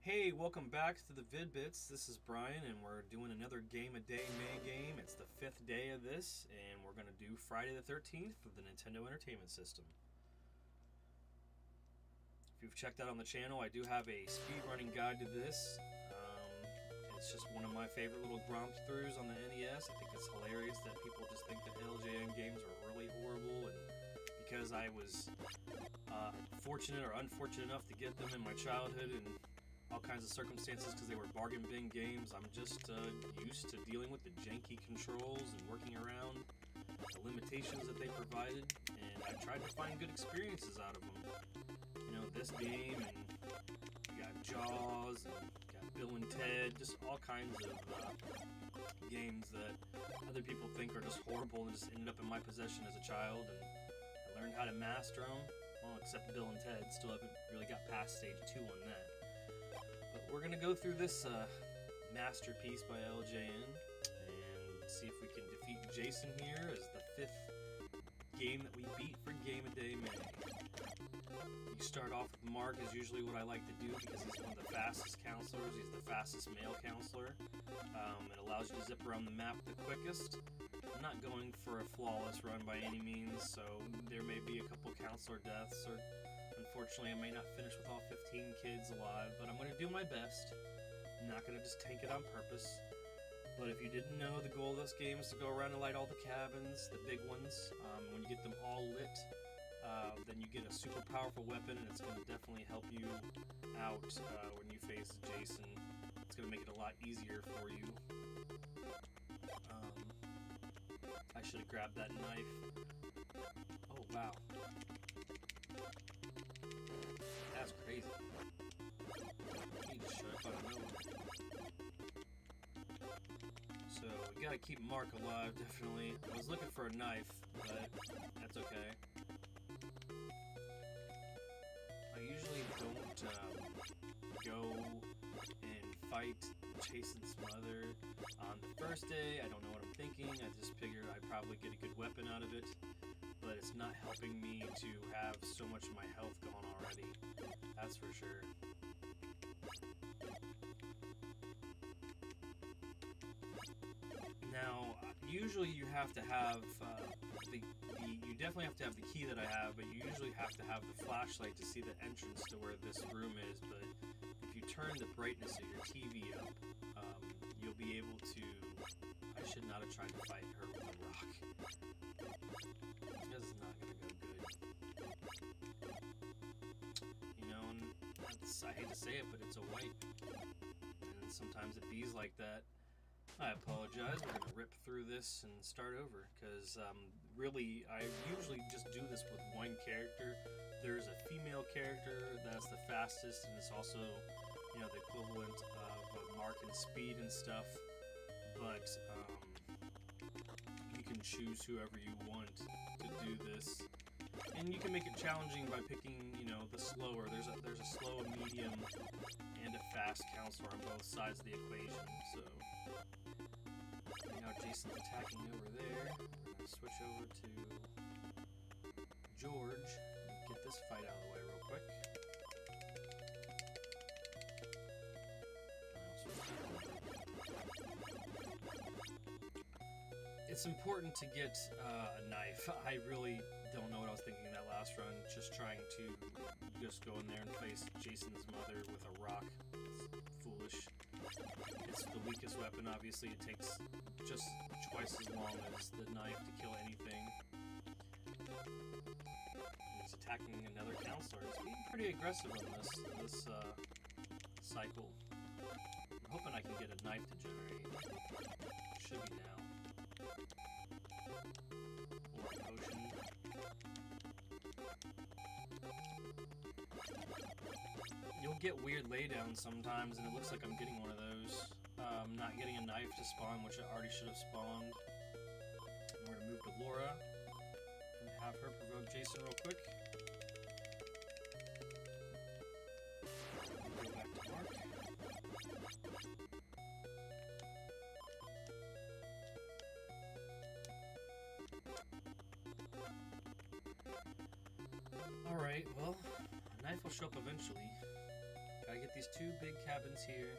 Hey, welcome back to the Vid-Bits. This is Brian, and we're doing another Game a Day May game. It's the 5th day of this, and we're going to do Friday the 13th for the Nintendo Entertainment System. If you've checked out on the channel, I do have a speedrunning guide to this. It's just one of my favorite little romp-throughs on the NES. I think it's hilarious that people just think that LJN games are really horrible, and because I was fortunate or unfortunate enough to get them in my childhood and all kinds of circumstances because they were bargain bin games, I'm just used to dealing with the janky controls and working around the limitations that they provided, and I tried to find good experiences out of them. You know, this game, and you got Jaws, and you got Bill and Ted, just all kinds of games that other people think are just horrible and just ended up in my possession as a child, and I learned how to master them. Well, except Bill and Ted, still haven't really got past stage 2 on that. But we're going to go through this masterpiece by LJN and see if we can defeat Jason here as the 5th game that we beat for Game a Day May. You start off with Mark is usually what I like to do because he's one of the fastest counselors. He's the fastest male counselor. It allows you to zip around the map the quickest. I'm not going for a flawless run by any means, so there may be a couple counselor deaths, or unfortunately I may not finish with all 15 kids alive, but I'm going to do my best. I'm not going to just tank it on purpose. But if you didn't know, the goal of this game is to go around and light all the cabins, the big ones. When you get them all lit, then you get a super powerful weapon, and it's going to definitely help you out when you face Jason. It's going to make it a lot easier for you. I should have grabbed that knife. Oh, wow. That's crazy. He just showed up out of nowhere. So, we gotta keep Mark alive, definitely. I was looking for a knife, but that's okay. I usually don't go and fight Jason's mother on the first day. I don't know what I'm thinking. I just figured I'd probably get a good weapon out of it. But it's not helping me to have so much of my health gone already. That's for sure. Now, usually you have to have you definitely have to have the key that I have, but you usually have to have the flashlight to see the entrance to where this room is. But if you turn the brightness of your TV up, you'll be able to. I should not have tried to fight her with a rock. This is not gonna go good. You know, and I hate to say it, but it's a wipe. And sometimes it bees like that. I apologize. We're going to rip through this and start over, because really, I usually just do this with one character. There's a female character that's the fastest, and it's also, you know, the equivalent of Mark and speed and stuff. But you can choose whoever you want to do this. And you can make it challenging by picking, you know, the slower. There's a slow, a medium, and a fast counselor on both sides of the equation. So now Jason's attacking over there. We're gonna switch over to George and get this fight out of the way real quick. It's important to get a knife. I really don't know what I was thinking that last run, just trying to just go in there and face Jason's mother with a rock. It's foolish. It's the weakest weapon, obviously. It takes just twice as long as the knife to kill anything. And he's attacking another counselor. He's being pretty aggressive on this cycle. I'm hoping I can get a knife to generate. Should be now. Or a potion. You'll get weird laydowns sometimes, and it looks like I'm getting one of those. Not getting a knife to spawn, which I already should have spawned. And we're going to move to Laura and have her provoke Jason real quick. Go back to Mark. Alright, well, a knife will show up eventually. Gotta get these 2 big cabins here.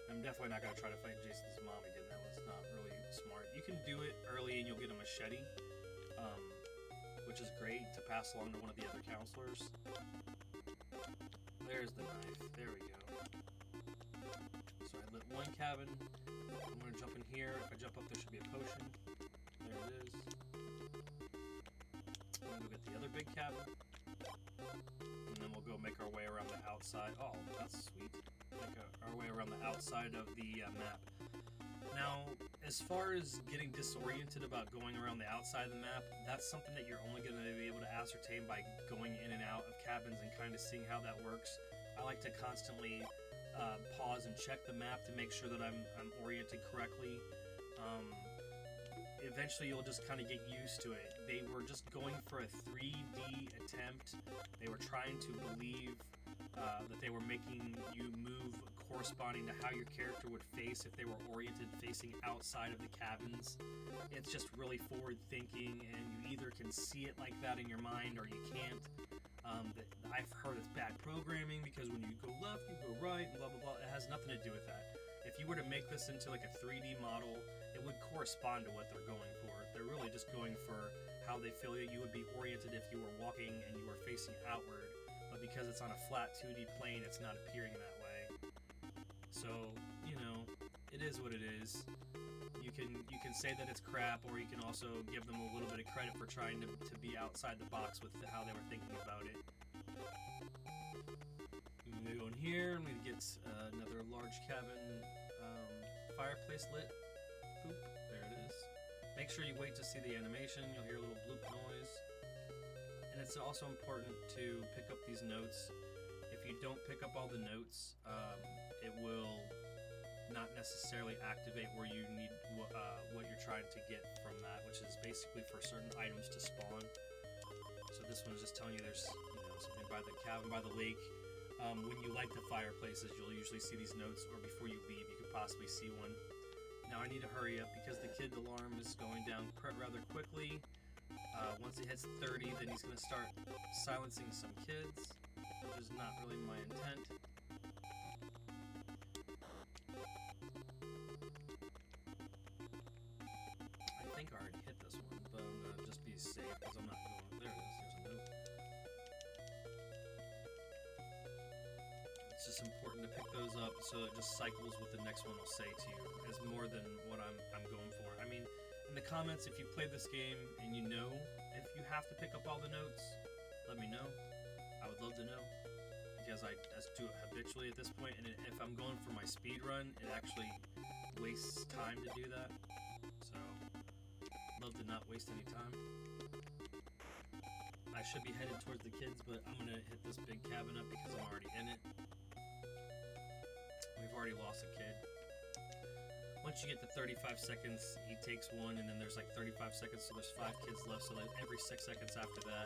I'm definitely not going to try to fight Jason's mom again. That was not really smart. You can do it early and you'll get a machete, which is great to pass along to one of the other counselors. There's the knife. There we go. So I lit 1 cabin. I'm going to jump in here. If I jump up, there should be a potion. There it is. I'm going to go get the other big cabin. And then we'll go make our way around the outside. Oh, that's sweet. Make our way around the outside of the map. Now, as far as getting disoriented about going around the outside of the map, that's something that you're only going to be able to ascertain by going in and out of cabins and kind of seeing how that works. I like to constantly pause and check the map to make sure that I'm oriented correctly. Eventually you'll just kind of get used to it. They were just going for a 3D attempt. They were trying to believe that they were making you move corresponding to how your character would face if they were oriented facing outside of the cabins. It's just really forward thinking, and you either can see it like that in your mind or you can't. I've heard it's bad programming because when you go left, you go right, and blah blah blah. It has nothing to do with that. If you were to make this into like a 3D model, it would correspond to what they're going for. They're really just going for how they feel you would be oriented if you were walking and you were facing outward. But because it's on a flat 2D plane, it's not appearing that way. So, you know, it is what it is. You can say that it's crap, or you can also give them a little bit of credit for trying to be outside the box with how they were thinking about it. I'm going to go in here. I'm going to get another large cabin fireplace lit. Boop. There it is. Make sure you wait to see the animation. You'll hear a little bloop noise. And it's also important to pick up these notes. If you don't pick up all the notes, it will not necessarily activate where you need what you're trying to get from that, which is basically for certain items to spawn. So this one is just telling you there's something by the cabin, by the lake. When you light the fireplaces, you'll usually see these notes, or before you leave, you could possibly see one. Now I need to hurry up because the kid alarm is going down rather quickly. Once it hits 30, then he's going to start silencing some kids, which is not really my intent. I think I already hit this one, but I'm going to just be safe because I'm not going. There it is. There's a note. It's just important to pick those up so it just cycles what the next one will say to you as more than what I'm going for. I mean, in the comments, if you played this game and you know if you have to pick up all the notes, let me know. I would love to know, because I just do it habitually at this point, and if I'm going for my speed run, it actually wastes time to do that. So, love to not waste any time. I should be headed towards the kids, but I'm gonna hit this big cabin up because I'm already in it. We've already lost a kid. Once you get to 35 seconds, he takes one, and then there's like 35 seconds, so there's 5 kids left, so like every 6 seconds after that,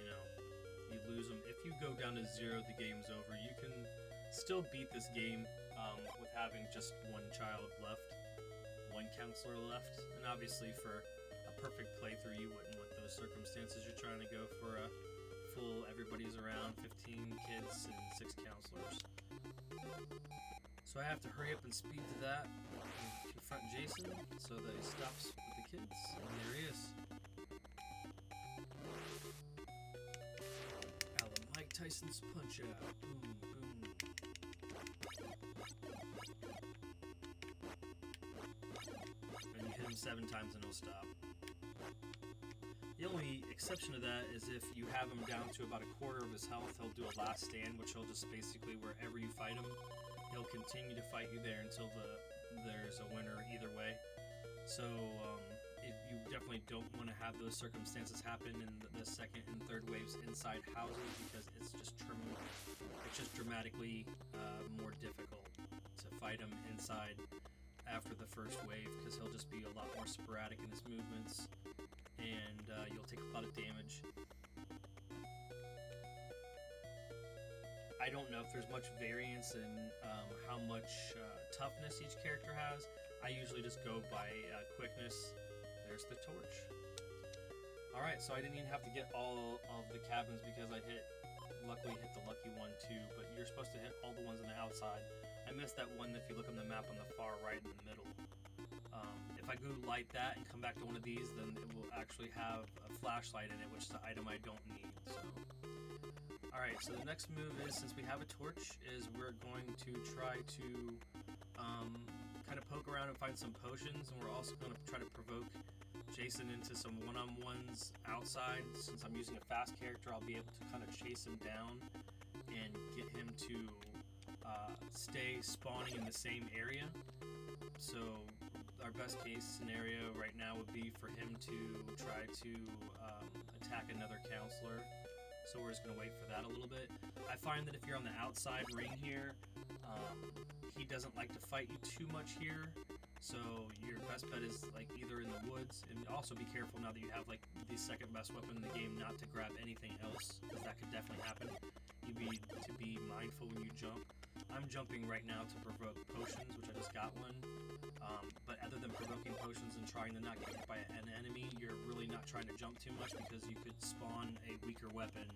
you know, you lose them. If you go down to 0, the game's over. You can still beat this game with having just one child left, one counselor left, and obviously for a perfect playthrough, you wouldn't want those circumstances. You're trying to go for a full, everybody's around, 15 kids and 6 counselors. So I have to hurry up and speed to that and confront Jason so that he stops with the kids. And there he is. Mike Tyson's punch out. Boom, boom. And you hit him 7 times and he'll stop. The only exception to that is if you have him down to about a quarter of his health, he'll do a last stand, which he'll just basically, wherever you fight him, he'll continue to fight you there until there's a winner either way. So you definitely don't want to have those circumstances happen in the second and third waves inside houses, because it's just dramatically more difficult to fight him inside after the first wave, because he'll just be a lot more sporadic in his movements, and you'll take a lot of damage. I don't know if there's much variance in how much toughness each character has. I usually just go by quickness. There's the torch. Alright, so I didn't even have to get all of the cabins because I luckily tricky one too, but you're supposed to hit all the ones on the outside. I missed that one if you look on the map on the far right in the middle. If I go light that and come back to one of these, then it will actually have a flashlight in it, which is an item I don't need. So, alright, so the next move is, since we have a torch, is we're going to try to kind of poke around and find some potions, and we're also going to try to provoke Jason into some one-on-ones outside. Since I'm using a fast character, I'll be able to kind of chase him down and get him to stay spawning in the same area. So our best case scenario right now would be for him to try to attack another counselor. So we're just going to wait for that a little bit. I find that if you're on the outside ring here, he doesn't like to fight you too much here. So your best bet is like either in the woods, and also be careful now that you have like the second best weapon in the game not to grab anything else, because that could definitely happen. You need to be mindful when you jump. I'm jumping right now to provoke potions, which I just got one. But other than provoking potions and trying to not get hit by an enemy, you're really not trying to jump too much, because you could spawn a weaker weapon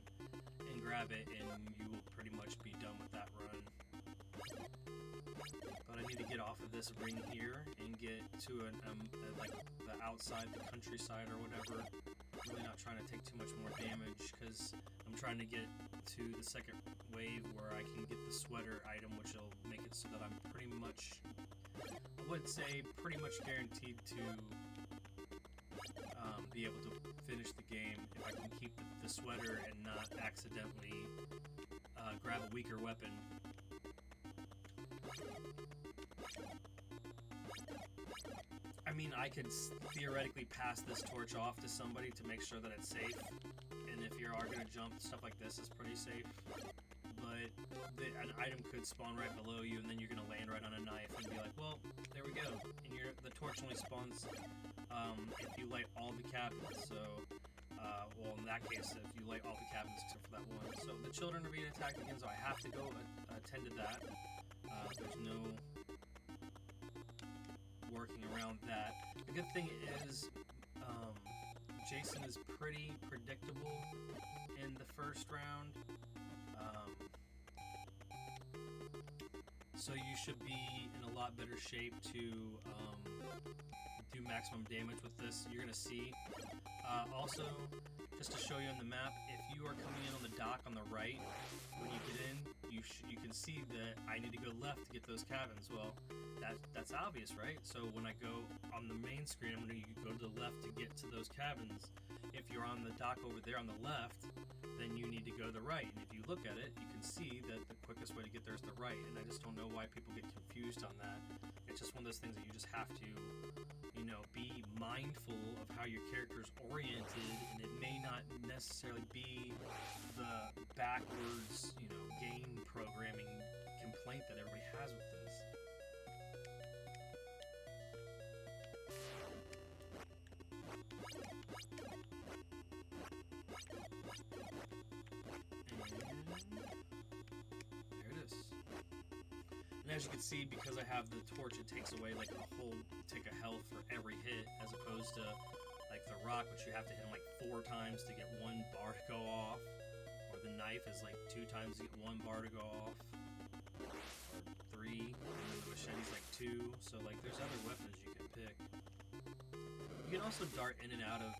and grab it, and you will pretty much be done with that run. But I need to get off of this ring here and get to like the outside, the countryside or whatever. Really not trying to take too much more damage, because I'm trying to get to the second wave where I can get the sweater item, which will make it so that I'm pretty much, I would say, pretty much guaranteed to be able to finish the game if I can keep the sweater and not accidentally grab a weaker weapon. I mean, I could theoretically pass this torch off to somebody to make sure that it's safe, and if you are going to jump, stuff like this is pretty safe, but an item could spawn right below you, and then you're going to land right on a knife and be like, well, there we go, and the torch only spawns if you light all the cabins. So, well, in that case, if you light all the cabins except for that one. So the children are being attacked again, so I have to go attend to that. There's no working around that. The good thing is, Jason is pretty predictable in the first round. So you should be in a lot better shape to do maximum damage with this. You're going to see. Also, just to show you on the map, if you are coming in on the dock on the right, when you get in, you can see that I need to go left to get those cabins. Well, that's obvious, right? So when I go on the main screen, I'm going to go to the left to get to those cabins. If you're on the dock over there on the left, then you need to go to the right. And if you look at it, you can see that the quickest way to get there is the right. And I just don't know why people get confused on that. It's just one of those things that you just have to, be mindful of how your character's oriented, and it may not necessarily be the backwards, game programming complaint that everybody has with this. And there it is. And as you can see, because I have the torch, it takes away like a whole tick of health for every hit, as opposed to like the rock, which you have to hit him like 4 times to get 1 bar to go off, or the knife is like 2 times to get 1 bar to go off, or 3, and then the machete's like 2. So like there's other weapons you can pick. You can also dart in and out of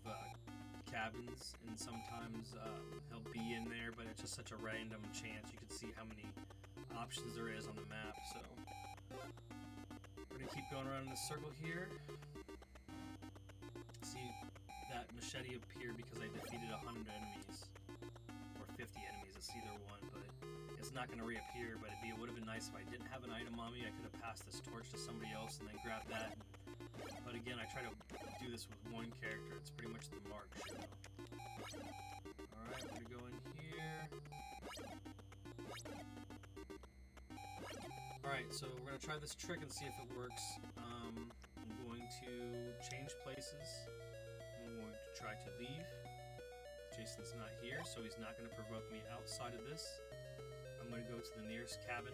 cabins, and sometimes he'll be in there, but it's just such a random chance. You can see how many options there is on the map. So we're gonna keep going around in this circle here. See that machete appear because I defeated 100 enemies, or 50 enemies. It's either one, but it's not gonna reappear. But it would have been nice if I didn't have an item on me. I could have passed this torch to somebody else and then grabbed that. But again, I try to do this with one character. It's pretty much the mark show. Alright, we're gonna go in here. Alright, so we're gonna try this trick and see if it works. I'm going to change places. I'm going to try to leave. Jason's not here, so he's not gonna provoke me outside of this. I'm gonna go to the nearest cabin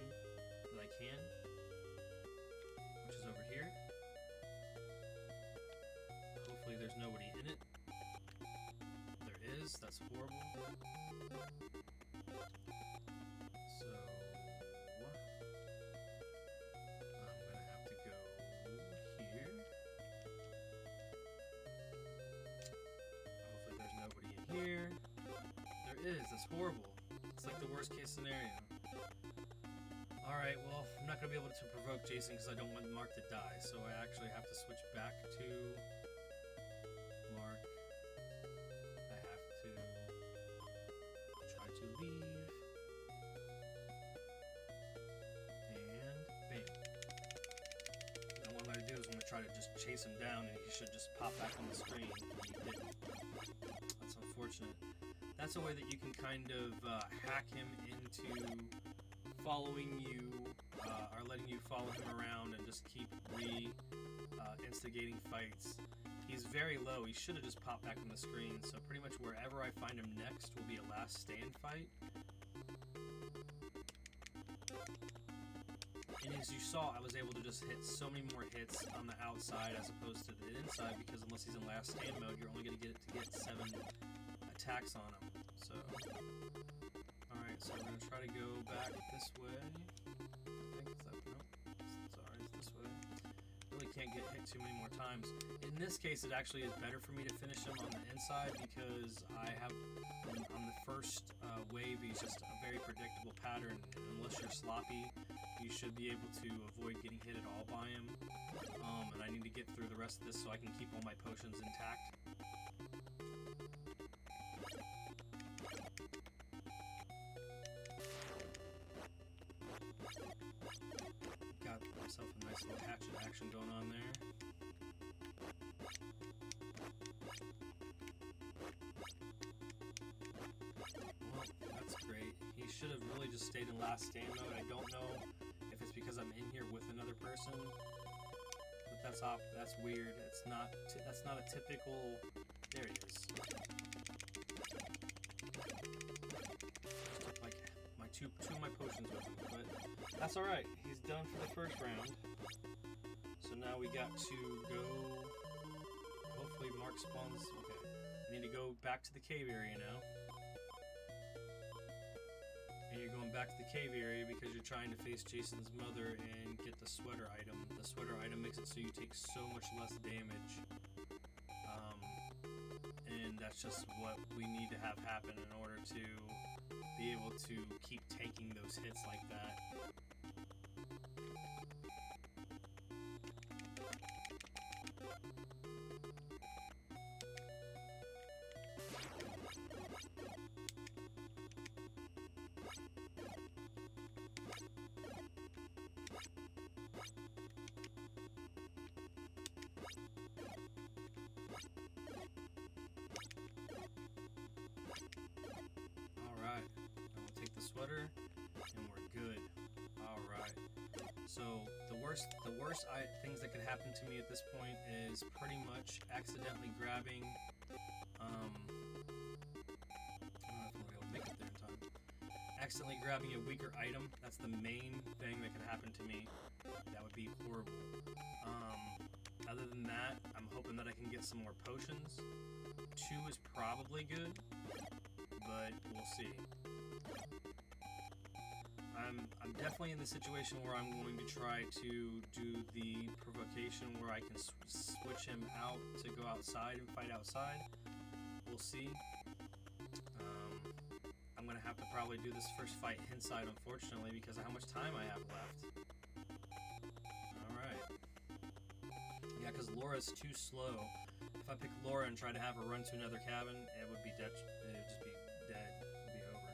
that I can, which is over here. Hopefully there's nobody in it. There is. That's horrible. It's horrible. It's like the worst case scenario. Alright, well, I'm not going to be able to provoke Jason because I don't want Mark to die, so I actually have to switch back to Mark. I have to try to leave. And bam. Now what I'm going to do is I'm going to try to just chase him down, and he should just pop back on the screen. He didn't. That's unfortunate. That's a way that you can kind of hack him into following you, or letting you follow him around and just keep instigating fights. He's very low. He should have just popped back on the screen, so pretty much wherever I find him next will be a last stand fight. And as you saw, I was able to just hit so many more hits on the outside as opposed to the inside, because unless he's in last stand mode, you're only going to get 7 attacks on him. So, alright, so we're going to try to go back this way. I think it's that, nope, sorry, it's this way. Really can't get hit too many more times. In this case, it actually is better for me to finish him on the inside because I have, on the first wave, he's just a very predictable pattern. Unless you're sloppy, you should be able to avoid getting hit at all by him. And I need to get through the rest of this so I can keep all my potions intact. Got myself a nice little hatchet action going on there. Well, that's great. He should have really just stayed in last stand mode. I don't know if it's because I'm in here with another person, but that's weird. That's not a typical. There he is. Took like two of my potions with him, but that's all right. He's done for the first round. So now we got to go. Hopefully, Mark spawns. Okay, I need to go back to the cave area now. And you're going back to the cave area because you're trying to face Jason's mother and get the sweater item. The sweater item makes it so you take so much less damage. And that's just what we need to have happen in order to be able to keep taking those hits like that. Alright, I'll take the sweater, and we're good. Alright, so the worst things that could happen to me at this point is pretty much accidentally grabbing, I don't know if I'm going to be able to make it there in time. Accidentally grabbing a weaker item, that's the main thing that could happen to me. That would be horrible. Other than that, I'm hoping that I can get some more potions. 2 is probably good, but we'll see. I'm definitely in the situation where I'm going to try to do the provocation where I can switch him out to go outside and fight outside. We'll see. I'm going to have to probably do this first fight inside, unfortunately, because of how much time I have left. Alright. Yeah, because Laura's too slow. If I pick Laura and try to have her run to another cabin, it would be dead. It would just be dead. It would be over.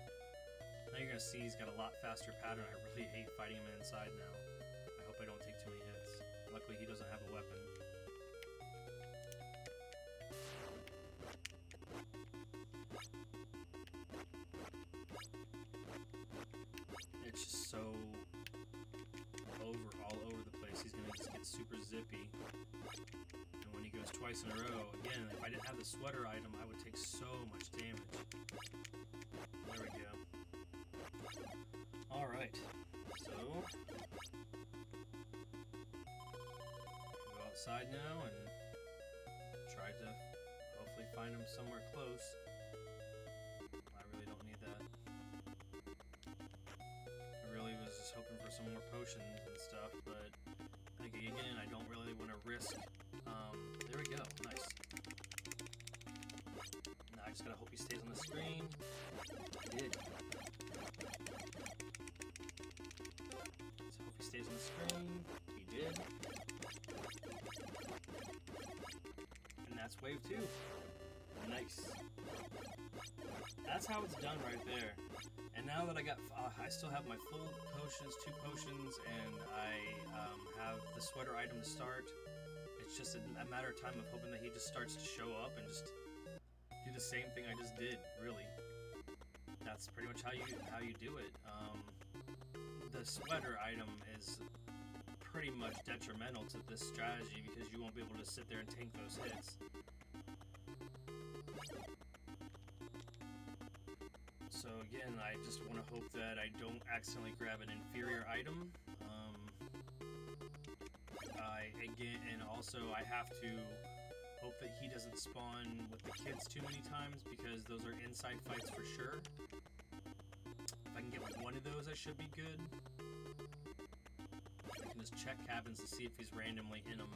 Now you're gonna see he's got a lot faster pattern. I really hate fighting him inside now. I hope I don't take too many hits. Luckily, he doesn't have a weapon. It's just so all over the place. He's gonna just get super zippy. And when he goes twice in a row, again, if I didn't have the sweater item, I would take so much damage. There we go. Alright, so go outside now and try to hopefully find him somewhere close. I really don't need that. I really was just hoping for some more potions and stuff, but again, I don't really want to risk. There we go, nice. Now I just gotta hope he stays on the screen. did. So hope he stays on the screen. He did. And that's wave 2. Nice. That's how it's done right there. And now that I still have my full potions, 2 potions, and I have the sweater item to start. It's just a matter of time of hoping that he just starts to show up and just do the same thing I just did. Really, that's pretty much how you do it. The sweater item is pretty much detrimental to this strategy because you won't be able to sit there and tank those hits. So again, I just want to hope that I don't accidentally grab an inferior item. And also I have to hope that he doesn't spawn with the kids too many times because those are inside fights for sure. If I can get one of those, I should be good. I can just check cabins to see if he's randomly in them.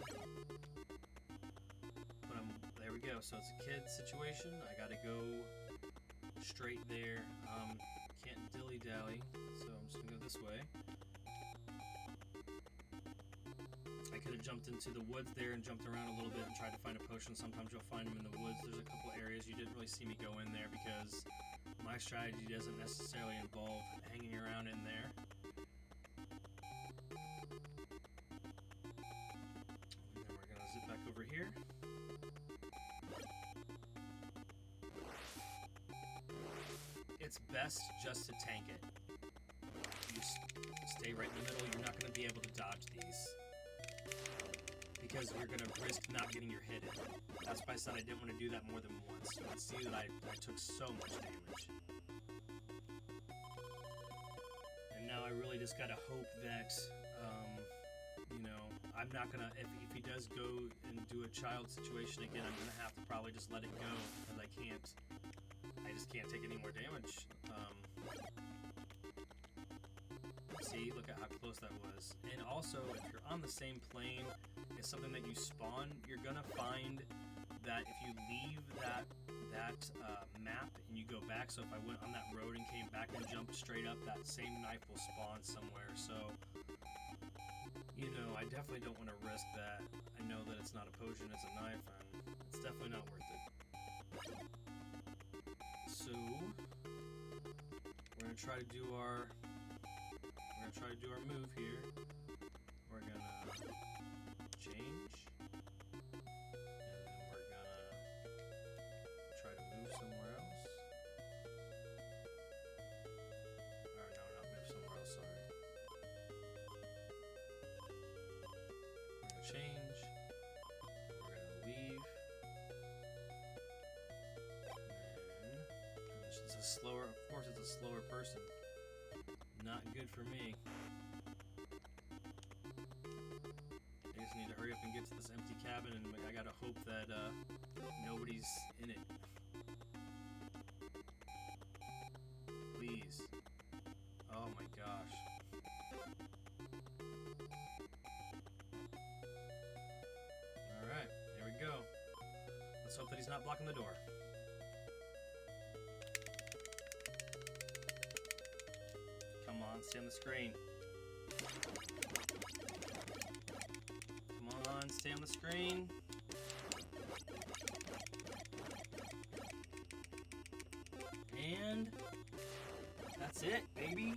But there we go. So it's a kid situation. I gotta go straight there. Can't dilly-dally, so I'm just gonna go this way. I could have jumped into the woods there and jumped around a little bit and tried to find a potion. Sometimes you'll find them in the woods. There's a couple areas you didn't really see me go in there because my strategy doesn't necessarily involve hanging around in there. And then we're gonna zip back over here. It's best just to tank it. You stay right in the middle. You're not going to be able to dodge these because you're going to risk not getting your hit in. That's why I said I didn't want to do that more than once. You can see that I took so much damage. And now I really just got to hope that, you know, I'm not going to, if he does go and do a child situation again, I'm going to have to probably just let it go because I just can't take any more damage. See, look at how close that was. And also, if you're on the same plane as something that you spawn, you're gonna find that if you leave that map and you go back, so if I went on that road and came back and jumped straight up, that same knife will spawn somewhere. So, you know, I definitely don't want to risk that. I know that it's not a potion, it's a knife, and it's definitely not worth it. So, we're gonna try to do our move here. We're gonna change, and then we're gonna try to move somewhere else. Or no, not move somewhere else, sorry. We're gonna change, we're gonna leave, and it's a slower, of course it's a slower person. Not good for me. I just need to hurry up and get to this empty cabin, and I gotta hope that nobody's in it. Please. Oh my gosh. Alright, here we go. Let's hope that he's not blocking the door. Come on, stay on the screen. Come on, stay on the screen. And that's it, baby.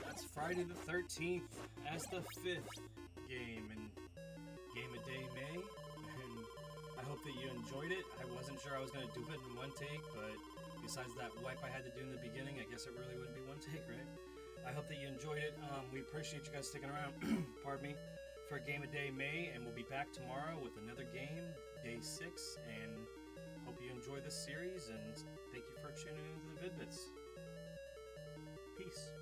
That's Friday the 13th as the 5th game in Game of Day May. And I hope that you enjoyed it. I wasn't sure I was going to do it in one take, but besides that wipe I had to do in the beginning, I guess it really wouldn't be one take, right? I hope that you enjoyed it. We appreciate you guys sticking around, pardon me, for Game of Day May, and we'll be back tomorrow with another game, Day 6, and hope you enjoy this series, and thank you for tuning into the Vid-Bits. Peace.